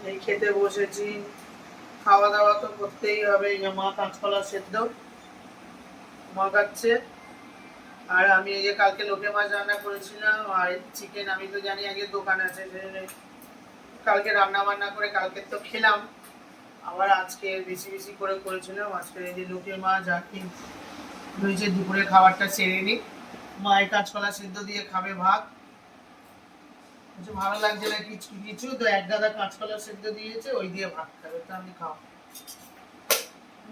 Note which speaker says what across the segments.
Speaker 1: এই খেতে বসেছি। খাওয়া দাওয়া তো করতেই হবে। এই যে মা কাঁচকলা সেদ্ধ মাখাচ্ছে, আর আমি এই যে কালকে লোটে মাছ রান্না করেছিলাম আর চিকেন। আমি তো জানি আগে দোকান আছে, কালকে রান্না বান্না করে কালকে তো খেলাম, আবার আজকে বেশি বেশি করে করেছিলাম। আজকে এই যে লোটে মাছ আর কি রয়েছে, দুপুরে খাবারটা সেরে নিই। মায়ের কাঁচকলা সেদ্ধ দিয়ে খাবে ভাত, কিছু ভালো লাগছে না কিছু কিছু, তো এক গাদা কাঁচকলা সেদ্ধ দিয়েছে, ওই দিয়ে ভাত খাবে। তো আমি খাও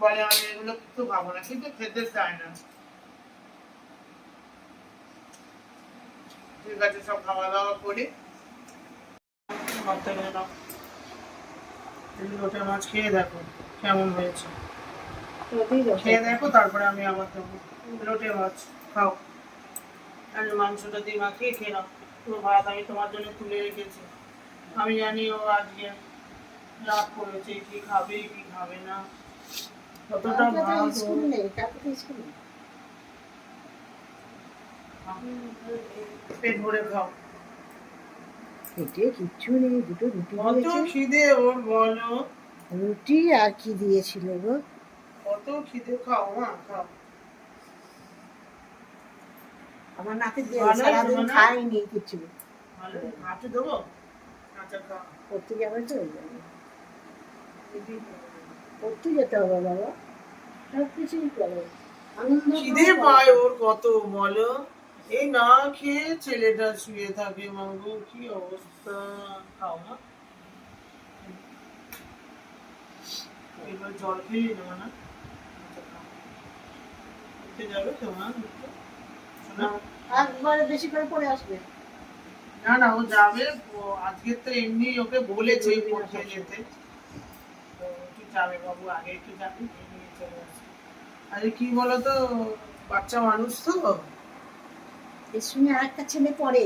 Speaker 1: বলে আমি এগুলো কিন্তু খাবো না, কিন্তু খেতে চায় না। ঠিক আছে, সব খাওয়া দাওয়া করি। ভাতটা নিয়ে নাও। লোটে মাছ খেয়ে দেখো কেমন হয়েছে, খেয়ে দেখো, তারপরে আমি আবার দেবো। লোটে মাছ খাও, আর মাংসটা দিয়ে মাখিয়ে খেয়ে নাও। পুরো ভাত আমি তোমার জন্য তুলে রেখেছি। আমি জানি ও আজকে রাগ করেছে, কি খাবে কি খাবে না। কতটা ভাত পেট ভরে খাও।
Speaker 2: পেটে কিচ্ছু নেই, দুটো রুটি
Speaker 1: কত খিদে ওর বলো।
Speaker 2: রুটি আর কি দিয়েছিল গো?
Speaker 1: কত খিদে, খাও মা খাও।
Speaker 2: আমার নাতি সারাদিন খাইনি কিছু।
Speaker 1: ভালো হাঁটু দেবো, আচ্ছা খাও।
Speaker 2: পড়তে যাবে তো, পড়তে যেতে হবে বাবা, সব কিছুই করো।
Speaker 1: খিদে পায় ওর কত বলো। এই না খেয়ে ছেলেটা শুয়ে থাকে, মাগো কি অবস্থা। খাও না, এবার জল খেয়ে নেবো না। উঠতে যাবে তো মা,
Speaker 2: একবারে বেশি করে পড়ে আসবে।
Speaker 1: না না ও যাবে, আজকে তো এমনি ওকে বলেছি পড়তে যেতে, তো একটু যাবে বাবু, আগে একটু যাবে, নিয়ে চলে আসবে। আরে কি বলতো, বাচ্চা মানুষ তো।
Speaker 2: এর সঙ্গে আরেকটা ছেলে পড়ে,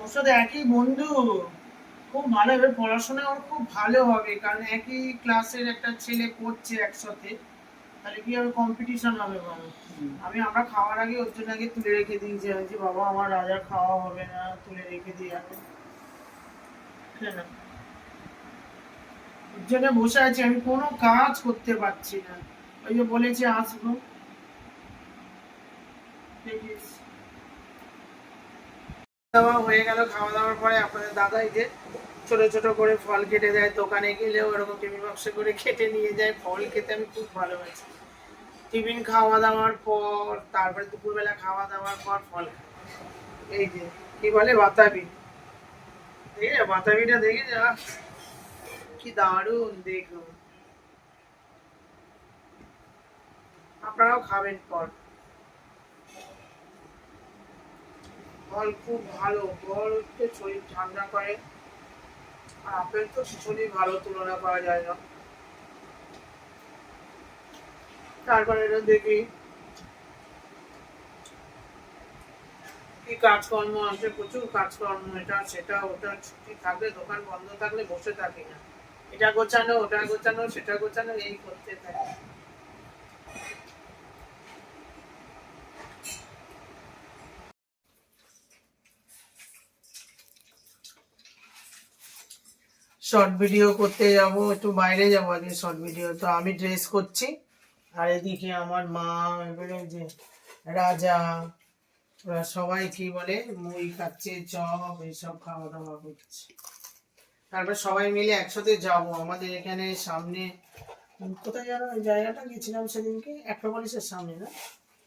Speaker 1: ওর সাথে একই বন্ধু, খুব ভালো হবে পড়াশোনা, ওর খুব ভালো হবে, কারণ একই ক্লাসের একটা ছেলে পড়ছে একসাথে, তাহলে কি হবে, কম্পিটিশন হবে বলো। আমরা খাওয়ার আগে ওর জন্য আগে তুলে রেখে দিই, যে বাবা আমার রাজার খাওয়া হবে না, তুলে রেখে দিই আগে। না, ওর জন্য বসে আছি, আমি কোনো কাজ করতে পারছি না। ওই যে বলেছে আসবো, দেখিস। খাওয়া হয়ে গেল, খাওয়া দাওয়ার পরে আপনাদের দাদা এই যে ছোট ছোট করে ফল কেটে দেয়, দোকানে গেলেও ওরকম টিফিন বক্সে করে কেটে নিয়ে যায়। ফল খেতে আমি খুব ভালোবাসি। টিফিন খাওয়া দাওয়ার পর, তারপরে দুপুরবেলা খাওয়া দাওয়ার পর ফল খাই। এই যে কি বলে বাতাবি, দেখে বাতাবিটা দেখে যা, কি দারুণ দেখুন। আপনারাও খাবেন পর, ফল খুব ভালো। ফল হচ্ছে শরীর ঠান্ডা করে, আর আপেল তো ভীষণই ভালো, তুলনা করা যায় না। তারপরে এটা দেখি কি কাজকর্ম আছে, প্রচুর কাজকর্ম, এটা সেটা ওটা, ছুটি থাকলে দোকান বন্ধ থাকলে বসে থাকি না, এটা গোছানো ওটা গোছানো সেটা গোছানো, এই করতে থাকি। শর্ট ভিডিও করতে যাব, একটু বাইরে যাবো আজকে শর্ট ভিডিও, তো আমি ড্রেস করছি, আর এদিকে আমার মা, এবারে যে রাজা, ওরা সবাই কি বলে মুড়ি খাচ্ছে, চপ এইসব খাওয়া দাওয়া করছে। তারপর সবাই মিলে একসাথে যাব আমাদের এখানে সামনে, কোথায় যেন ওই জায়গাটা গেছিলাম সেদিনকে, অ্যাক্রোপলিসের সামনে না,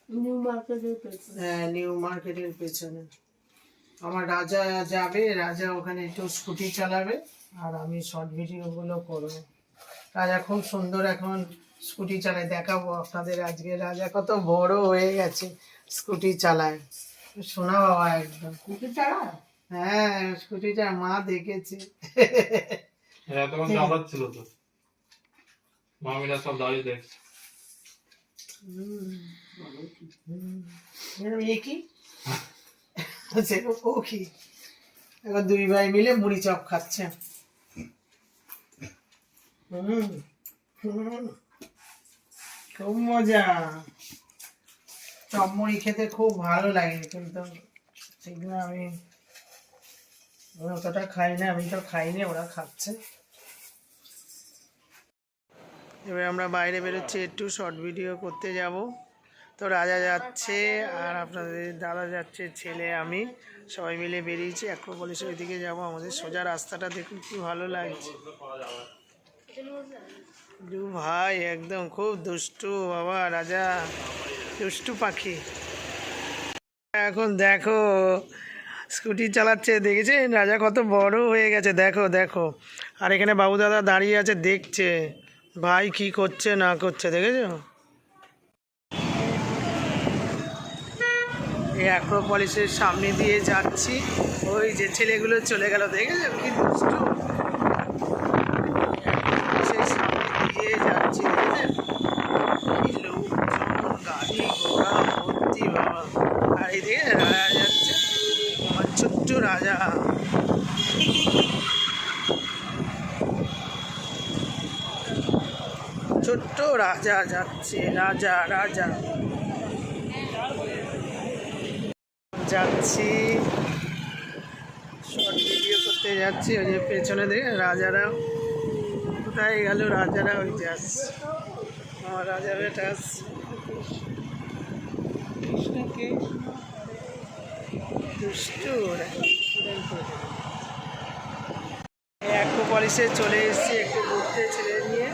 Speaker 2: নিউ মার্কেটের পেছনে।
Speaker 1: হ্যাঁ নিউ মার্কেটের পেছনে। আমার রাজা যাবে, রাজা ওখানে একটু স্কুটি চালাবে, আর আমি শর্ট ভিডিও গুলো করবো। রাজা খুব সুন্দর এখন স্কুটি চালায়, দেখাবো আপনাদের আজকে। রাজা কত বড় হয়ে গেছে, স্কুটি চালায়, শোনা বাবা একদম। স্কুটি চালায়, হ্যাঁ স্কুটিটা মা দেখেছে।
Speaker 3: তখন চালাচ্ছিল তো, মামিরা সব দাঁড়িয়ে দেখছে।
Speaker 1: এ কি ও কি, এখন দুই ভাই মিলে মুড়ি চপ খাচ্ছে। খুব মজা, চপ মুড়ি খেতে খুব ভালো লাগে, কিন্তু সেগুলো আমি আমি অতটা খাই না, আমি তো খাইনি, ওরা খাচ্ছে। এবার আমরা বাইরে বেরোচ্ছি, একটু শর্ট ভিডিও করতে যাব। তো রাজা যাচ্ছে আর আপনাদের দাদা যাচ্ছে, ছেলে আমি সবাই মিলে বেরিয়েছি অ্যাক্রোপলিসের ওইদিকে যাব। আমাদের সোজা রাস্তাটা দেখুন কি ভালো লাগছে। দু ভাই একদম খুব দুষ্টু বাবা, রাজা দুষ্টু পাখি। এখন দেখো স্কুটি চালাচ্ছে, দেখেছেন রাজা কত বড় হয়ে গেছে, দেখো দেখো। আর এখানে বাবু দাদা দাঁড়িয়ে আছে দেখছে ভাই কি করছে না করছে, দেখেছো? এই অ্যাক্রোপলিসের সামনে দিয়ে যাচ্ছি, ওই যে ছেলেগুলো চলে গেল, দেখেছো কি দুষ্টু। অ্যাক্রোপলিসের সামনে দিয়ে যাচ্ছি, দেখেছেন কি লোকজন, গাড়ি ঘোড়া ভর্তি বাবা। আর এইদিকে রাজা যাচ্ছে, আমার ছোট্ট রাজা। ছোট্ট রাজা যাচ্ছে, রাজা রাজা যাচ্ছি, শর্ট ভিডিও করতে যাচ্ছি। ওই যে পেছনে দেখে রাজারা কোথায় গেল, রাজারা ওই যে আসছে, আমার রাজা বেটা আসছে। দুষ্টু ওরা। অ্যাক্রোপলিসে চলে এসেছি একটু ঘুরতে ছেলে নিয়ে।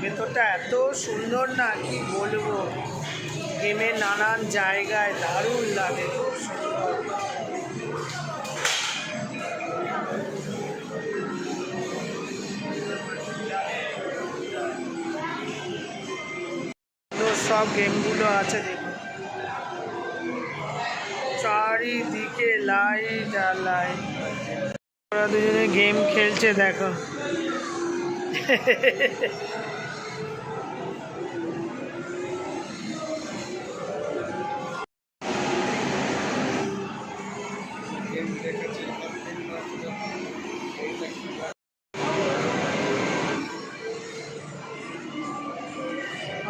Speaker 1: ভেতরটা এত সুন্দর না কি বলবো, গেমের নানান জায়গায় দারুণ লাগে, খুব সুন্দর। সব গেমগুলো আছে দেখুন, চারিদিকে লাইট আর লাইট। ওরা দুজনে গেম খেলছে দেখো।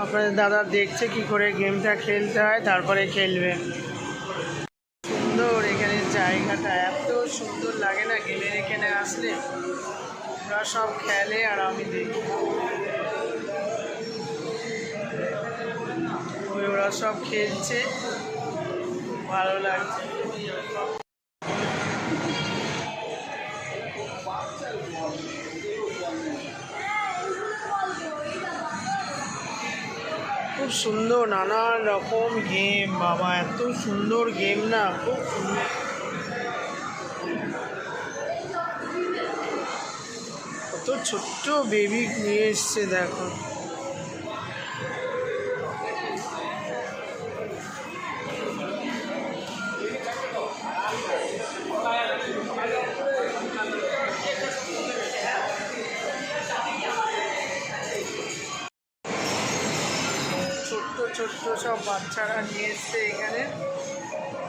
Speaker 1: আপনাদের দাদা দেখছে কি করে গেমটা খেলতে হয়, তারপরে খেলবে। সুন্দর এখানে জায়গাটা, এত সুন্দর লাগে না গেমের এখানে আসলে। ওরা সব খেলে আর আমি দেখি, ওরা সব খেলছে, ভালো লাগছে। খুব সুন্দর নানান রকম গেম বাবা, এত সুন্দর গেম না, খুব সুন্দর। কত ছোট্ট বেবি নিয়ে এসছে দেখো। ছোট্ট ছোট্ট সব বাচ্চারা নিয়ে এসছে এখানে,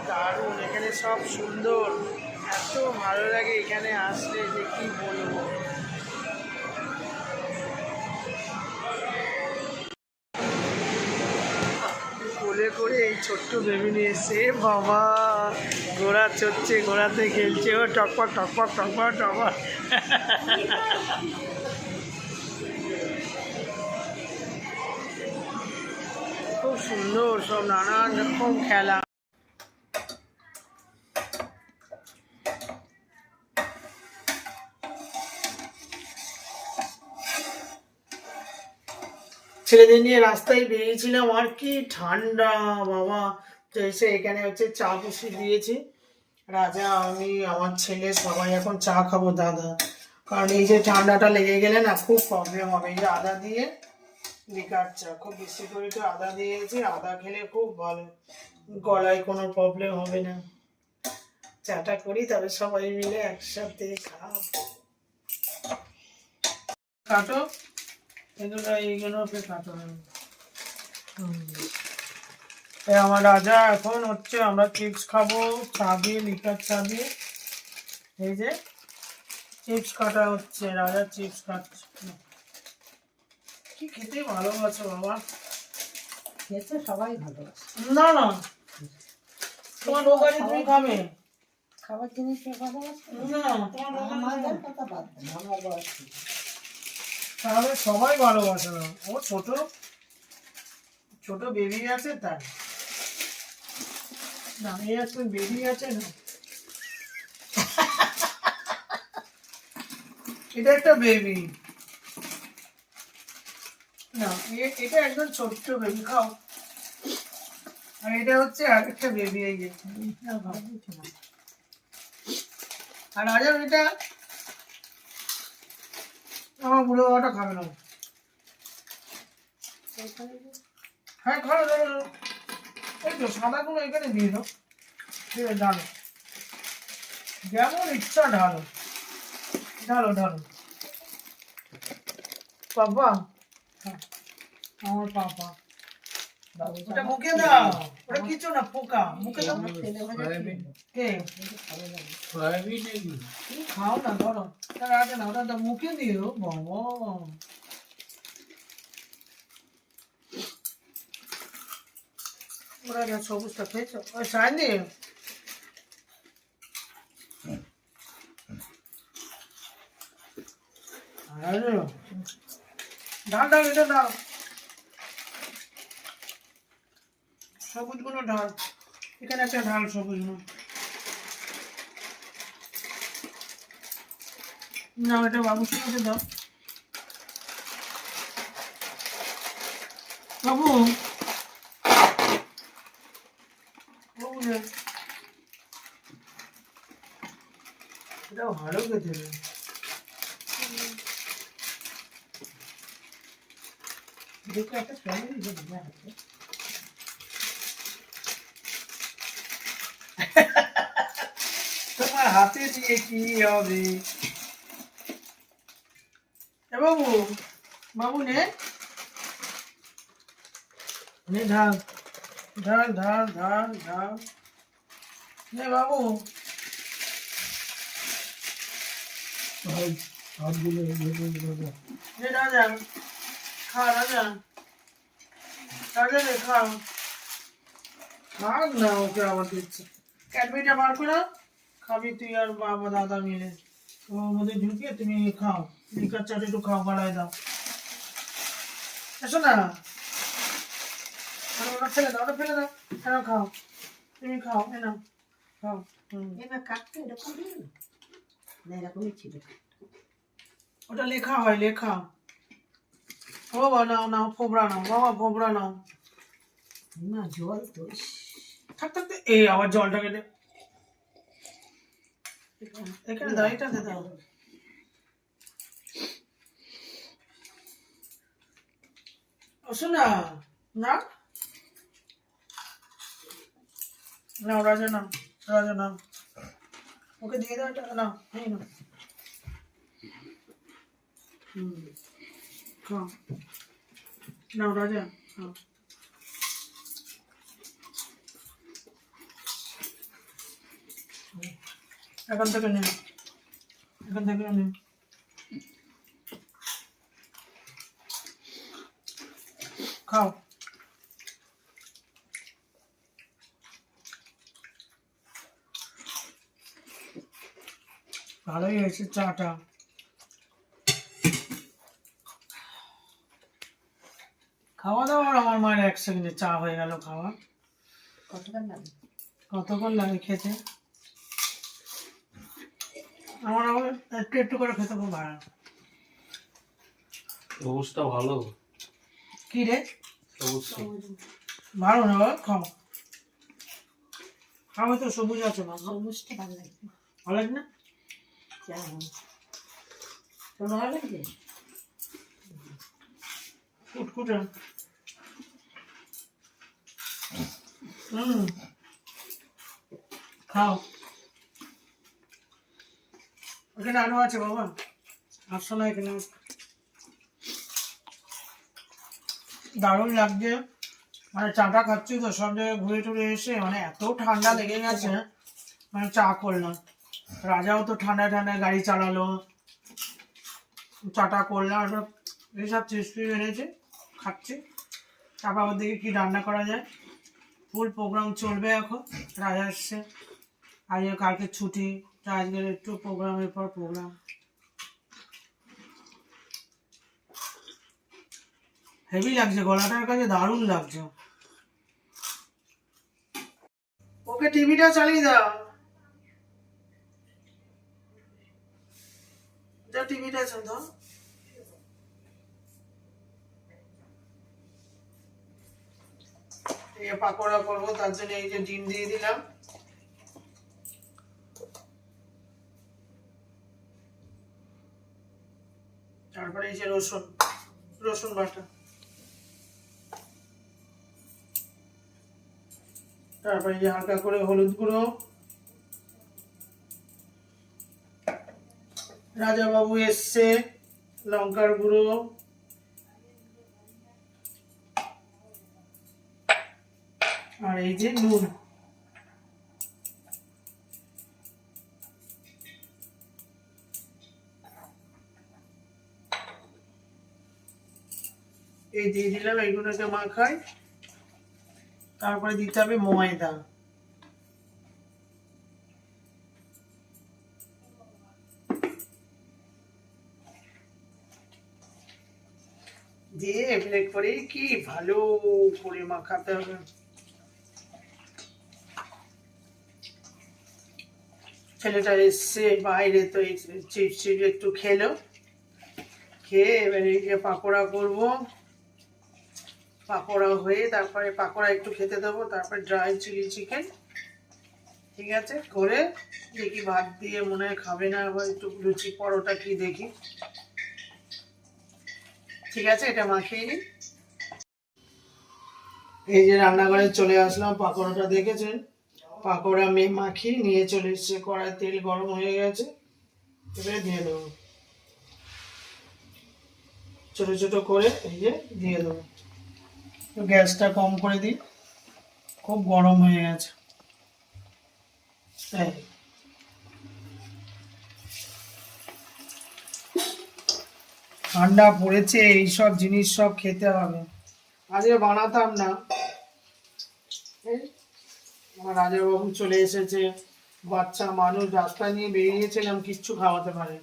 Speaker 1: দারুণ। এখানে সব সুন্দর, এত ভালো লাগে এখানে আসলে যে কি বলবো। কোলে করে এই ছোট্ট বেবি নিয়ে এসছে বাবা, ঘোড়া চড়ছে, ঘোড়াতে খেলছে, ও টকপক টকপক টকপক টকপক। খুব সুন্দর সব নানান রকম খেলা। ছেলেদের নিয়ে রাস্তায় বেরিয়েছিলাম, আর কি ঠান্ডা বাবা। তো এসে এখানে হচ্ছে চা বসিয়ে দিয়েছি, রাজা আমি আমার ছেলে সবাই এখন চা খাবো দাদা। কারণ এই যে ঠান্ডাটা লেগে গেলে না খুব প্রবলেম হবে। এই যে আদা দিয়ে লিকার চা, খুব বেশি করে তো আদা দিয়েছি, আদা খেলে খুব ভালো, গলায় কোনো প্রবলেম হবে না। চাটা করি তবে সবাই মিলে একসাথে খাবো। কাটো এগুলো, এইগুলো কাটো। আমার রাজা এখন হচ্ছে আমরা চিপস খাবো চা দিয়ে, লিকার চা দিয়ে। এই যে চিপস কাটা হচ্ছে, রাজা চিপস খাচ্ছে। কি খেতে ভালোবাসো বাবা,
Speaker 2: খেতে সবাই ভালোবাসে।
Speaker 1: না না তোমার দোকানে তুমি খাবে,
Speaker 2: খাবার জিনিসের কথা আছে
Speaker 1: না তোমার
Speaker 2: আমাদের কথা বাদ দেন আমার বয়স কি?
Speaker 1: তাহলে সবাই ভালোবাসে না, ও ছোট ছোট বেবি আছে তাই না, এই একটা বেবি আছে না, এটা একটা বেবি না, এটা একদম ছোট্ট বেবি, খাও। আর এটা হচ্ছে আরেকটা বেবি, এই যে
Speaker 2: না, ভালো কিছু না।
Speaker 1: আর আজান এটা আমার বুড়ো বাবাটা খাবে না। হ্যাঁ খাবে, ধরো এই তো সাদাগুলো এখানে দিয়ে দাও, ঠিক আছে ঢালো, যেমন ইচ্ছা ঢালো, ঢালো ঢালো। পাপা, হ্যাঁ, আমার পাপা, ওটা মুখে দাও, ওটা কিছু না, পোকা, মুখে দাও।
Speaker 2: আমার ছেলে ভাজা
Speaker 1: কে
Speaker 2: ভালো লাগে।
Speaker 3: সয়াবিন এগুলো
Speaker 1: তুমি খাও না, ধরো তারা আছে না, ওটা তো মুখে দিও বাবা। ওরা যা সবুজটা খেয়েছো, ওই সাইনি ঢাল ঢাল, এটা দাও, সবুজ গুলো ঢাল, এখানে একটা ঢাল সবুজ গুলো, না এটা বাবুর সাথে দাও, বাবু বাবু নে। এটা ভালো খেতে হবে।
Speaker 2: দেখো একটা ফ্যামিলি যে মজা আছে
Speaker 1: তোমার হাতে দিয়ে কি হবে এ বাবু, বাবু নে নে, ঢাল ঢাল ঢাল ঢাল ঢাল, নে বাবু,
Speaker 2: সবগুলো
Speaker 1: নে রাজা, খা রাজা, রাজা রে খাও, খাক না, ওকে আবার দিচ্ছে, ক্যাডবেরিটা বার করো, খাবি তুই আর বাবা দাদা মিলে, ওর মধ্যে ঢুকিয়ে তুমি খাও, লিকার চাট একটু খাও, গলায় দাও, এসো না, আর ওটা ফেলে দাও, ওটা ফেলে দাও, এনাও খাও, তুমি খাও, এনাও খাও,
Speaker 2: এবার কাটতে এরকম দিল না, এরকমই ছিল।
Speaker 1: ওটা লেখা হয়, লেখা, ও বাবা নাও নাও, ফোবরা নাও বাবা, ফোবরা নাও,
Speaker 2: না জল তো
Speaker 1: থাক থাক থাক, এই আবার জলটাকে দে, এখানে দাও, এটাতে দাও, আসো না, না নাও রাজা, নাও রাজা, নাও ওকে দিয়ে দাও, এটা নাও, এই নাও, খাও, নাও রাজা, খাও, এখান থেকে নে, এখান থেকে নে, খাও, ভালোই হয়েছে চাটা, খাওয়া দাওয়া আর আমার মায়ের এক সেকেন্ডে চা হয়ে গেল খাওয়া,
Speaker 2: কতক্ষণ লাগে?
Speaker 1: কতক্ষণ লাগে খেতে, আমার আবার একটু একটু করে খেতে খুব ভালো,
Speaker 3: অবস্থা ভালো,
Speaker 1: কি রে
Speaker 3: অবশ্যই
Speaker 1: ভালো না বাবা, খাও, খাও, তো সবুজ আছে না,
Speaker 2: সবুজটা ভালো লাগছে।
Speaker 1: ভালো লাগে না,
Speaker 2: চা তোর ভালো লাগছে?
Speaker 1: কুটকুটে, খাও, এখানে আলু আছে বাবা, আসো না এখানে, দারুণ লাগছে, মানে চাটা খাচ্ছি তো সব জায়গায় ঘুরে টুরে এসে, মানে এত ঠান্ডা লেগে গেছে, মানে চা করলাম, রাজাও তো ঠান্ডায় ঠান্ডায় গাড়ি চালালো, চাটা করলাম, এবার এইসব চিপস এনেছে, খাচ্ছি, তারপর আবার দেখি কি রান্না করা যায়, ফুল প্রোগ্রাম চলবে এখন, রাজা এসছে, আজকে কালকে ছুটি, তো আজকের একটু প্রোগ্রামের পর প্রোগ্রাম। হেভি লাগছে, গলাটার কাছে দারুণ লাগছে। ওকে টিভিটা চালিয়ে দাও, যা টিভিটা দাও। এই পাকোড়া করবো, তার জন্য এই যে ডিম দিয়ে দিলাম, তারপরে এই যে রসুন, রসুন বাটা, তারপরে এই যে হালকা করে হলুদ গুঁড়ো, রাজাবাবু এসছে, লঙ্কার গুঁড়ো, আর এই যে নুন। এই দিয়ে দিলাম, এইগুলোকে মাখাই। তারপরে দিতে হবে ময়দা, দিয়ে ব্লেন্ড করে কি ভালো করে মাখাতে হবে। ছেলেটা এসছে বাইরে, তো এই চিপস একটু খেলো, খেয়ে এবারে এই যে পাকোড়া করবো। পাকোড়া হয়ে তারপরে পাকোড়া একটু খেতে দেবো, তারপরে ড্রাই চিলি চিকেন, ঠিক আছে, করে দেখি ভাত দিয়ে মনে হয় খাবে না, আবার একটু লুচি পরোটা কি দেখি। ঠিক আছে, এটা মাখিয়ে নিই। এই যে রান্নাঘরে চলে আসলাম, পাকোড়াটা দেখেছেন, পাকোড়া মাখিয়ে নিয়ে চলে এসছে, কড়াই তেল গরম হয়ে গেছে, এবারে দিয়ে দেবো ছোট ছোট করে, এই যে দিয়ে দেবো। গ্যাসটা কম করে দিই, খুব গরম হয়ে গেছে। ঠান্ডা পড়েছে, এইসব জিনিস সব খেতে হবে। আজকে বানাতাম না, আমার রাজাবাবু চলে এসেছে, বাচ্চা মানুষ, রাস্তা নিয়ে বেরিয়েছিলাম, কিচ্ছু খাওয়াতে পারে।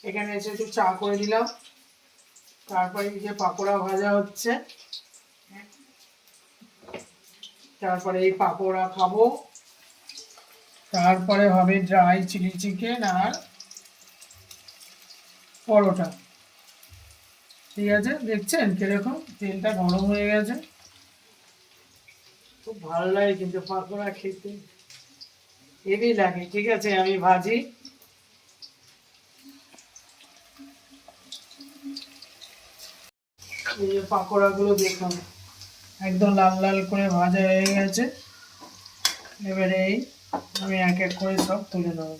Speaker 1: এখানে এসে একটু চা করে দিলাম, তারপরে এই যে পাকোড়া ভাজা হচ্ছে, তারপরে এই পাকোড়া খাবো, তারপরে হবে ড্রাই চিলি চিকেন আর পরোটা। ঠিক আছে, দেখছেন কিরকম তেলটা গরম হয়ে গেছে, খুব ভালো লাগে কিন্তু পাকোড়া খেতে, হেভি লাগে। ঠিক আছে, আমি ভাজি। এই যে পাকোড়া গুলো দেখুন, একদম লাল লাল করে ভাজা হয়ে গেছে। এবারে আমি এক এক করে সব তুলে নেব।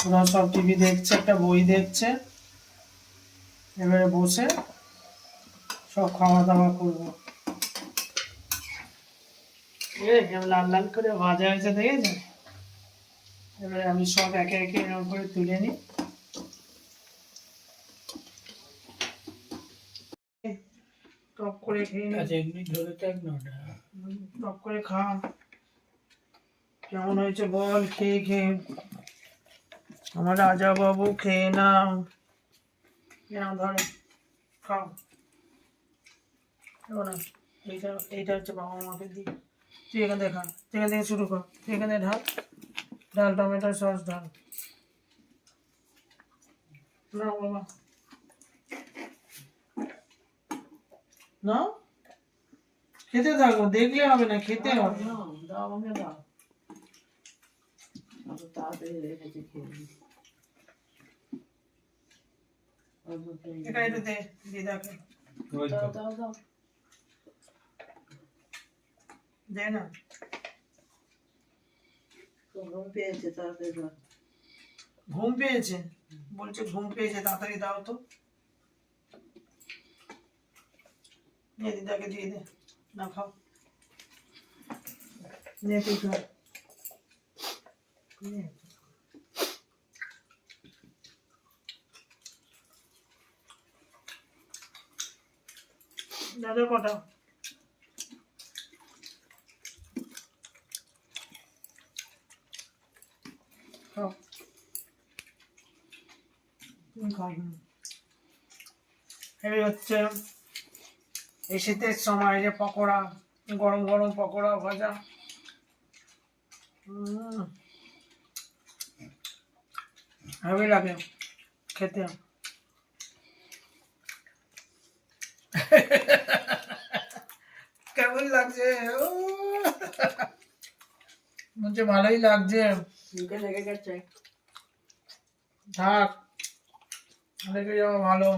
Speaker 1: ওরা সব টিভি দেখছে, একটা বই দেখছে, এবারে বসে সব খাওয়া দাওয়া করবো। লাল লাল করে ভাজা হয়েছে, দেখেছেন? এবারে আমি সব একে একে এরকম করে তুলে নিই। টপ করে খেয়ে নিই।
Speaker 3: আচ্ছা, এমনি ধরে থাক না ওটা।
Speaker 1: টপ করে খা, কেমন হয়েছে বল খেয়ে খেয়ে। আমার রাজা বাবু খেয়ে নাও, ধরো খাও। না, এইটা এইটা হচ্ছে বাবা মাকে দিই। তুই এখান থেকে খা, তুই এখান থেকে শুরু কর, তুই এখানে ঢাল, ডাল টমেটোর সস ঢাল। না বাবা, না খেতে থাকো, দেখলে হবে না, খেতে হবে।
Speaker 2: দাও আমাকে দাও, আমি তাড়াতাড়ি রেখেছি খেয়ে নিই।
Speaker 1: এটা একটু দে দিদাকে,
Speaker 3: ওই তো।
Speaker 2: দাও দাও দাও,
Speaker 1: দে না।
Speaker 2: ঘুম পেয়েছে, তাড়াতাড়ি দাও।
Speaker 1: ঘুম পেয়েছে, বলছে ঘুম পেয়েছে, তাড়াতাড়ি দাও তো। নে দিদাকে দিয়ে দে, না খাও, নে তুই খা। নে। দাদা কটা খাও। এই হচ্ছে এই শীতের সময় যে পকোড়া, গরম গরম পকোড়া ভাজা, ভালোই লাগে খেতে। কেমন লাগছে? বলছে ভালোই লাগছে।
Speaker 2: মুখে লেগে গেছে।
Speaker 1: থাক, লেগে যাওয়া ভালো।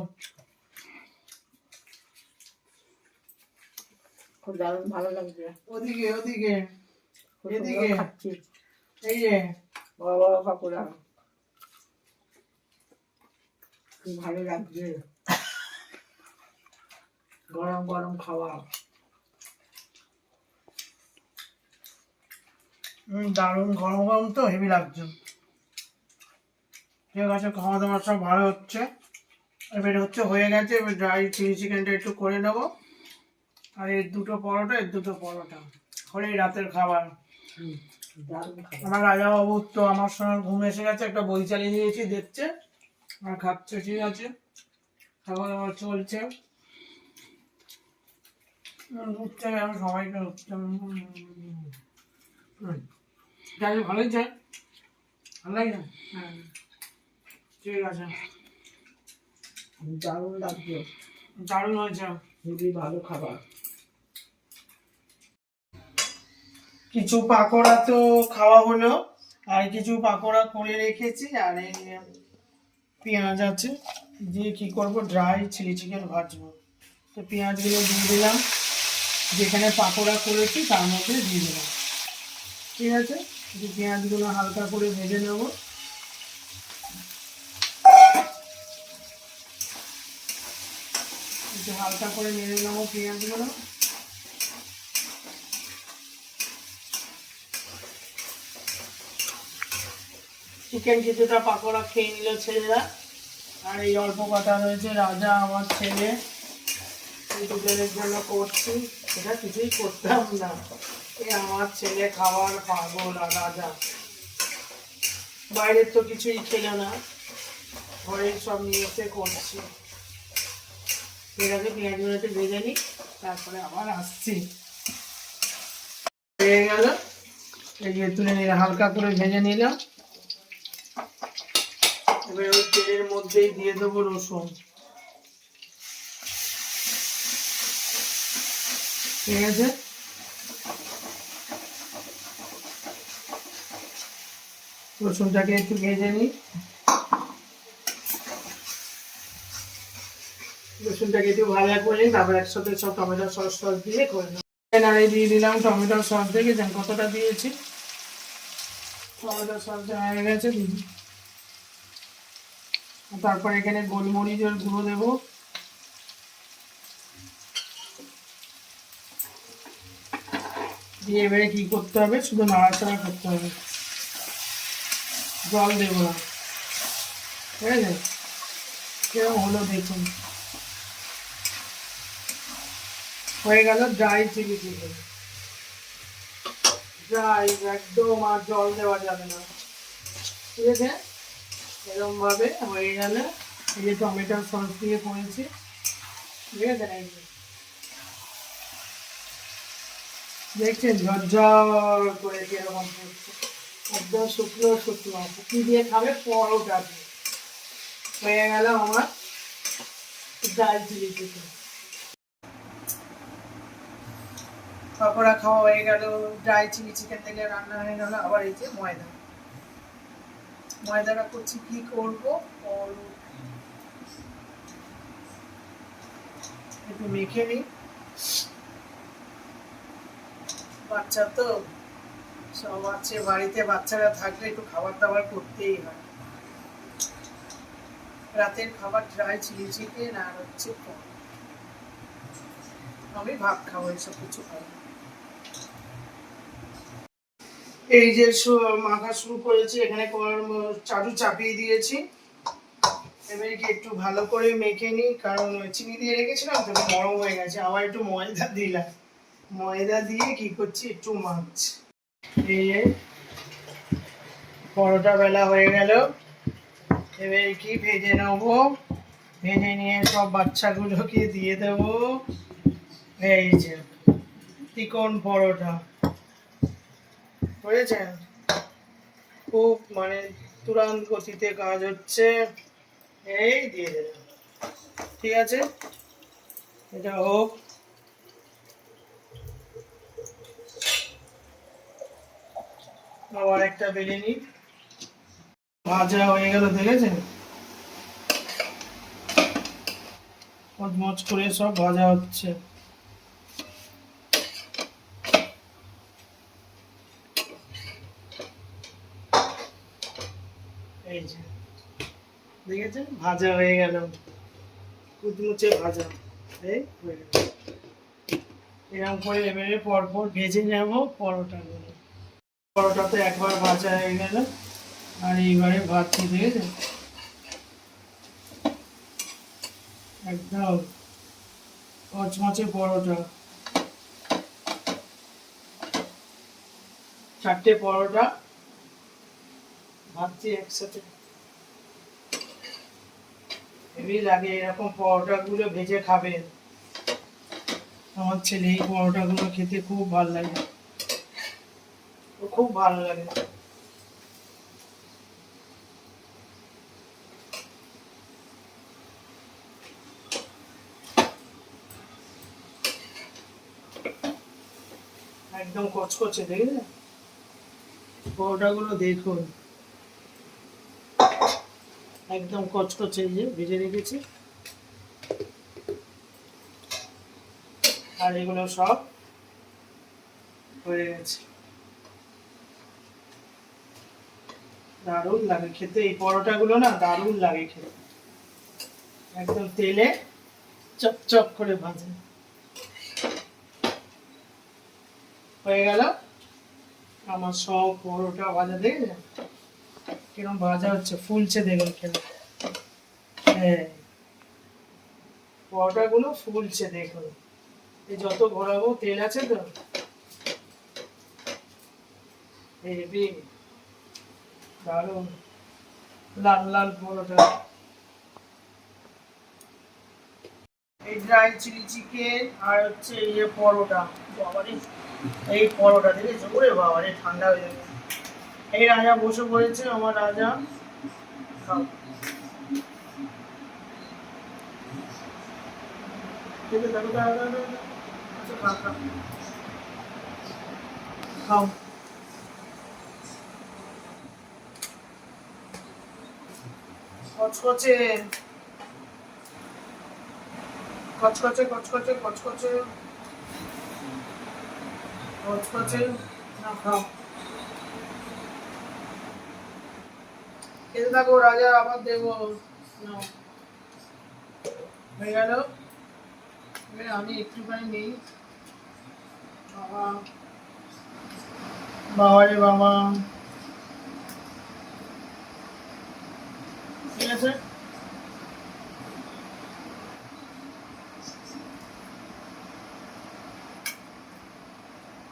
Speaker 2: খুব দারুণ ভালো লাগছে।
Speaker 1: ওদিকে ওদিকে
Speaker 2: খুব
Speaker 1: এদিকে
Speaker 2: সুন্দর খাচ্ছি।
Speaker 1: এই যে
Speaker 2: বড় বড় পাকোড়া। খুব ভালো লাগছে। গরম গরম খাওয়া।
Speaker 1: দারুণ গরম গরম তো হেভি লাগছে। ঠিক আছে, খাওয়া দাওয়া সব ভালো হচ্ছে। এবারে হচ্ছে হয়ে গেছে, এবার ড্রাই চিলি চিকেনটা একটু করে নেবো। আর এর দুটো পরোটা হলেই রাতের খাবার।
Speaker 2: দারুণ খাবার।
Speaker 1: আমার রাজাবাবু তো আমার সঙ্গে ঘুম এসে গেছে, একটা বই চালিয়ে দিয়েছি, দেখছে আর খাচ্ছে। ঠিক আছে, খাওয়া দাওয়া চলছে। উঠছে আমি সবাইকে উঠছে। ভালোই চাই, ভালো লাগে না? হ্যাঁ, ঠিক আছে,
Speaker 2: দারুণ লাগছে।
Speaker 1: দারুণ হয়েছে।
Speaker 2: খুবই ভালো খাবার।
Speaker 1: কিছু পাকোড়া তো খাওয়া হলো, আর কিছু পাকোড়া করে রেখেছি। আর এই পেঁয়াজ আছে, দিয়ে কি করব, ড্রাই চিলি চিকেন ভাজবো। তো পেঁয়াজগুলো দিয়ে দিলাম, যেখানে পাকোড়া করেছি তার মধ্যে দিয়ে দিলাম। ঠিক আছে, পেঁয়াজগুলো হালকা করে ভেজে নেব। একটু হালকা করে নেড়ে নেবো পেঁয়াজগুলো। চিকেন কিছুটা পাকোড়া খেয়ে নিল ছেলেরা। আর এই অল্প কটা রয়েছে, রাজা আমার ছেলে, এই দুজনের জন্য করছি। এটা কিছুই করতাম না, এই আমার ছেলে খাওয়ার পাগল। আর রাজা বাইরের তো কিছুই খেল না, ঘরের সব নিয়ে এসে করছি। এর আগে পেঁয়াজগুলো একটু ভেজে নিই, তারপরে আবার আসছি। হয়ে গেল, এই যে তুলে নিলাম, হালকা করে ভেজে নিলাম। এবার ওই তেলের মধ্যেই দিয়ে দেবো রসুন। ঠিক আছে, রসুনটাকে একটু ভেজে নিই। রসুনটাকে একটু ভাজা করে নিই, তারপর একসাথে সব টমেটো সস দিয়ে করে নেব। নাড়িয়ে দিয়ে দিলাম টমেটো সস, দেখেছেন কতটা দিয়েছি। টমেটো সস হয়ে গেছে। তারপর এখানে গোলমরিচের গুঁড়ো দেবো। দিয়ে এবারে কি করতে হবে, শুধু নাড়াচাড়া করতে হবে, জল দেবো না। ঠিক আছে, কেরম হলো দেখুন। হয়ে গেল ড্রাই চিলি চিকেন। ড্রাই একদম, আর জল দেওয়া যাবে না। ঠিক আছে, এরকম ভাবে হয়ে গেলে এই যে টমেটো সস দিয়ে করেছি। ঠিক আছে, দেখছেন ঝরঝর করে কিরকম করছে, একদম শুকনো শুকনো। কি দিয়ে খাবে? পরোটা দিয়ে। হয়ে গেল আমার ড্রাই চিলি চিকেন। পকোড়া খাওয়া হয়ে গেল, ড্রাই চিলি চিকেন থেকে রান্না হয়ে গেল। আবার এই যে ময়দাটা করছি, কি করবো, একটু মেখে নিই। বাচ্চা তো সব আছে বাড়িতে, বাচ্চারা থাকলে একটু খাবার দাবার করতেই হয়। রাতের খাবার ড্রাই চিলি চিকেন আর হচ্ছে আমি ভাত খাবো, এসব কিছু খাবো। এই যে মাখা শুরু করেছি, এখানে চাটু চাপিয়ে দিয়েছি। এবারে কি একটু ভালো করে মেখে নিই, কারণ ওই চিনি দিয়ে রেখেছিলাম তো নরম হয়ে গেছে। আবার একটু ময়দা দিলাম, ময়দা দিয়ে কি করছি একটু মাখছি। এই যে পরোটা বেলা হয়ে গেল, এবারে কি ভেজে নেবো। ভেজে নিয়ে সব বাচ্চাগুলোকে দিয়ে দেবো। এই যে চিকন পরোটা হয়েছে, খুব মানে তুরান্ত গতিতে কাজ হচ্ছে। এই দিয়ে দিলাম, ঠিক আছে, এটা হোক। আবার একটা বেলে নিই। ভাজা হয়ে গেল, দেখেছেন মচমচ করে সব ভাজা হচ্ছে। এই যে দেখেছেন ভাজা হয়ে গেল, কুচমুচে ভাজা। এই হয়ে গেল। এরকম করে এবারে পরপর ভেজে নেব পরোটাগুলো। পরোটা তো একবার ভাজা হয়ে গেল, আর এইবারে ভাজছি, দেখেছেন একদম মচমচে পরোটা। 4টে পরোটা ভাজছি একসাথে। হেভি লাগে এরকম পরোটা গুলো ভেজে খাবেন। আমার ছেলে এই পরোটা গুলো খেতে খুব ভালো লাগে, ও খুব ভালো লাগে। একদম কচকচে, দেখেছেন পরোটা গুলো দেখুন, একদম কচকচে। এই যে ভেজে রেখেছি, আর এগুলো সব হয়ে গেছে। দারুণ লাগে খেতে এই পরোটা গুলো, না দারুণ লাগে খেতে, একদম তেলে চপচপ করে ভাজে। হয়ে গেল আমার সব পরোটা ভাজা, দেখেছেন কিরকম ভাজা হচ্ছে, ফুলছে দেখুন কেন। হ্যাঁ পরোটা গুলো ফুলছে দেখুন, এই যত ঘোরাবো তেল আছে তো। হেবি দারুণ লাল লাল পরোটা। এই ড্রাই চিলি চিকেন আর হচ্ছে এই যে পরোটা, বাবারে এই পরোটা দেখেছো, ওরে বাবারে ঠান্ডা হয়ে যাবে। এই রাজা বসে পড়েছে, আমার রাজা। খাও দেখো দেখো দেখো দেখো, দেখো। আচ্ছা খাও খাও খাও। কচকচে কচকচে কচকচে কচকচে কচকচে, না খাও খেতে থাকো রাজা, আবার দেবো। নাও, হয়ে গেল। এবারে আমি একটুখানি নেই। বাবা বাবা রে বাবা, ঠিক আছে।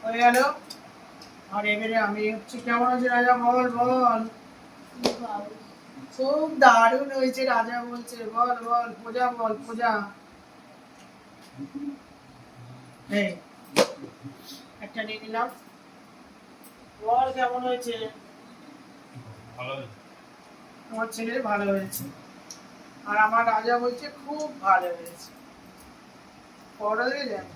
Speaker 1: হয়ে গেল। আর এবারে আমি হচ্ছে, কেমন আছে রাজা বল বল। খুব দারুণ হয়েছে রাজা বলছে, বল বল পূজা, বল পূজা। এই একটা নিয়ে নিলাম, বল কেমন হয়েছে। আমার ছেলের ভালো হয়েছে, আর আমার রাজা বলছে খুব ভালো হয়েছে। পরোটা দিয়ে দেন।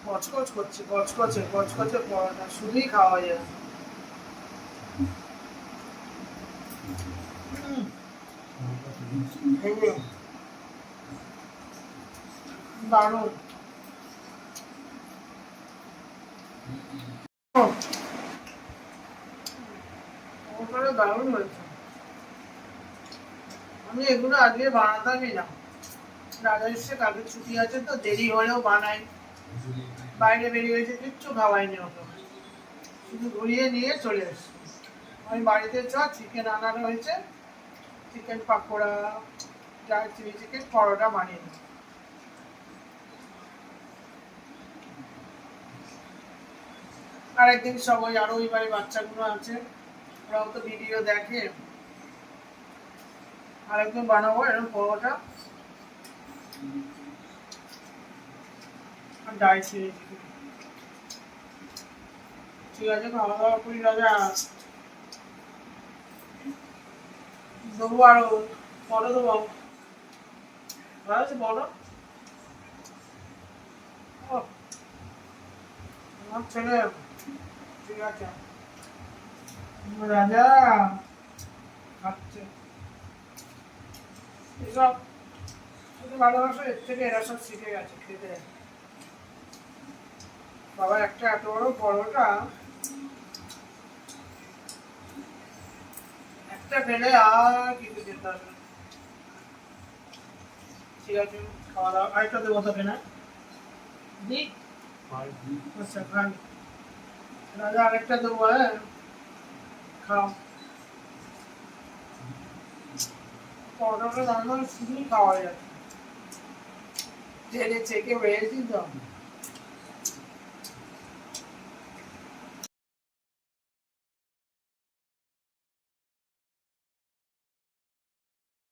Speaker 1: কচকচ করছে, কচকচে কচকচে পরোটা, শুধুই খাওয়া যায়। দারুণ। পরোটাটা দারুণ হয়েছে। আমি এগুলো আজকে বানাতামই না, রাজা এসছে, কালকে ছুটি আছে তো দেরি হলেও বানাই। বাইরে বেরিয়ে গেছে, কিচ্ছু খাওয়াইনি ওকে। শুধু ঘুরিয়ে নিয়ে চলে এসছি। আমি বাড়িতে চিকেন আনানো হয়েছে, চিকেন পাকোড়া, চিলি চিকেন পরোটা বানিয়ে নিই। আর একদিন সবাই আরো ওই বাড়ির বাচ্চাগুলো আছে, ওরাও তো ভিডিও দেখে, আর একদিন বানাবো এরকম পরোটা আর ডাল চিলি চিকেন। ঠিক আছে, খাওয়া দাওয়া করি রাজা। দেবো আরো, বড় দেবো, ভালো আছে বড়। ও, আমার ছেলে, ঠিক আছে রাজা খাচ্ছে। এসব শুধু ভালোবাসা, এর থেকে এরা সব শিখে গেছে খেতে। বাবা একটা এত বড় পরোটা একটা ফেলে আর কিছু যেতে হবে না। ঠিক আছে, খাওয়া দাওয়া আরেকটা দেবো তোকে না দি। আচ্ছা খান রাজা, আরেকটা দেবো, হ্যাঁ খাও। পরোটাটা রান্না শুধুই খাওয়া যাচ্ছে, টেনে চেকে বেড়েছি তো।